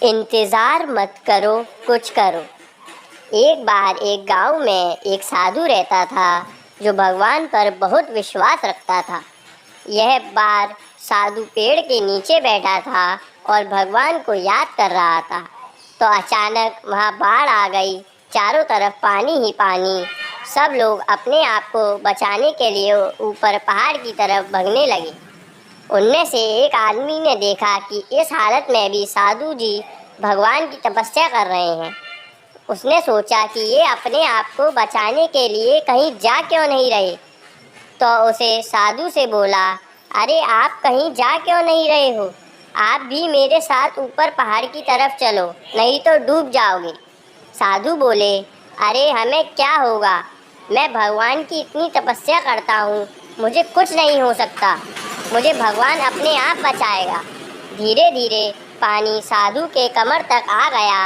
इंतज़ार मत करो, कुछ करो। एक बार एक गांव में एक साधु रहता था जो भगवान पर बहुत विश्वास रखता था। यह बार साधु पेड़ के नीचे बैठा था और भगवान को याद कर रहा था। तो अचानक वहाँ बाढ़ आ गई। चारों तरफ पानी ही पानी। सब लोग अपने आप को बचाने के लिए ऊपर पहाड़ की तरफ भागने लगे। उनमें से एक आदमी ने देखा कि इस हालत में भी साधु जी भगवान की तपस्या कर रहे हैं। उसने सोचा कि ये अपने आप को बचाने के लिए कहीं जा क्यों नहीं रहे। तो उसे साधु से बोला, अरे आप कहीं जा क्यों नहीं रहे हो? आप भी मेरे साथ ऊपर पहाड़ की तरफ चलो, नहीं तो डूब जाओगे। साधु बोले, अरे हमें क्या होगा, मैं भगवान की इतनी तपस्या करता हूँ, मुझे कुछ नहीं हो सकता, मुझे भगवान अपने आप बचाएगा। धीरे धीरे पानी साधु के कमर तक आ गया।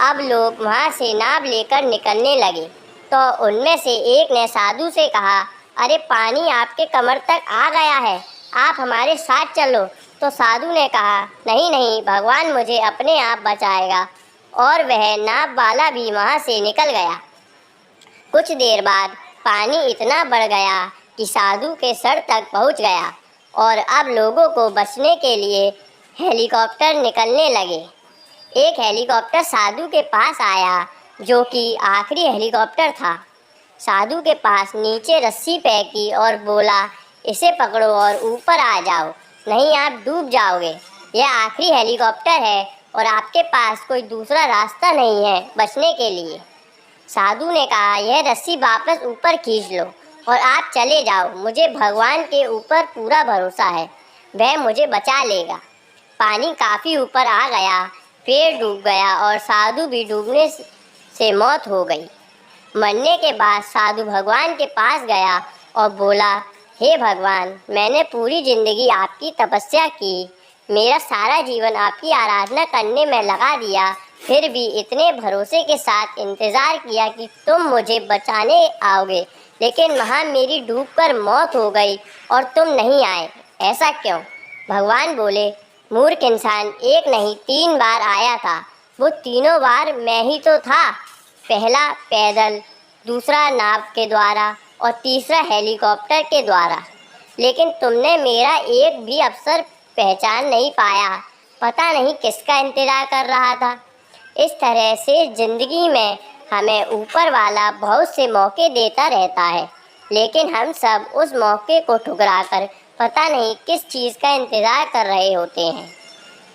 अब लोग वहाँ से नाव लेकर निकलने लगे। तो उनमें से एक ने साधु से कहा, अरे पानी आपके कमर तक आ गया है, आप हमारे साथ चलो। तो साधु ने कहा, नहीं नहीं, भगवान मुझे अपने आप बचाएगा। और वह नाव वाला भी वहाँ से निकल गया। कुछ देर बाद पानी इतना बढ़ गया कि साधु के सर तक पहुँच गया और अब लोगों को बचने के लिए हेलीकॉप्टर निकलने लगे। एक हेलीकॉप्टर साधु के पास आया, जो कि आखिरी हेलीकॉप्टर था। साधु के पास नीचे रस्सी फेंकी और बोला, इसे पकड़ो और ऊपर आ जाओ, नहीं आप डूब जाओगे। यह आखिरी हेलीकॉप्टर है और आपके पास कोई दूसरा रास्ता नहीं है बचने के लिए। साधु ने कहा, यह रस्सी वापस ऊपर खींच लो और आप चले जाओ, मुझे भगवान के ऊपर पूरा भरोसा है, वह मुझे बचा लेगा। पानी काफ़ी ऊपर आ गया, पेड़ डूब गया और साधु भी डूबने से मौत हो गई। मरने के बाद साधु भगवान के पास गया और बोला, हे भगवान, मैंने पूरी ज़िंदगी आपकी तपस्या की, मेरा सारा जीवन आपकी आराधना करने में लगा दिया, फिर भी इतने भरोसे के साथ इंतज़ार किया कि तुम मुझे बचाने आओगे, लेकिन वहाँ मेरी डूबकर मौत हो गई और तुम नहीं आए, ऐसा क्यों? भगवान बोले, मूर्ख इंसान, एक नहीं 3 बार आया था, वो तीनों बार मैं ही तो था। पहला पैदल, दूसरा नाव के द्वारा और तीसरा हेलीकॉप्टर के द्वारा, लेकिन तुमने मेरा एक भी अवसर पहचान नहीं पाया। पता नहीं किसका इंतज़ार कर रहा था। इस तरह से ज़िंदगी में हमें ऊपर वाला बहुत से मौके देता रहता है, लेकिन हम सब उस मौके को ठुकराकर पता नहीं किस चीज़ का इंतज़ार कर रहे होते हैं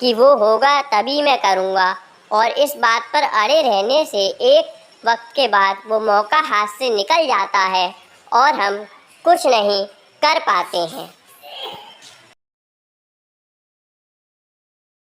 कि वो होगा तभी मैं करूँगा, और इस बात पर अड़े रहने से एक वक्त के बाद वो मौका हाथ से निकल जाता है और हम कुछ नहीं कर पाते हैं।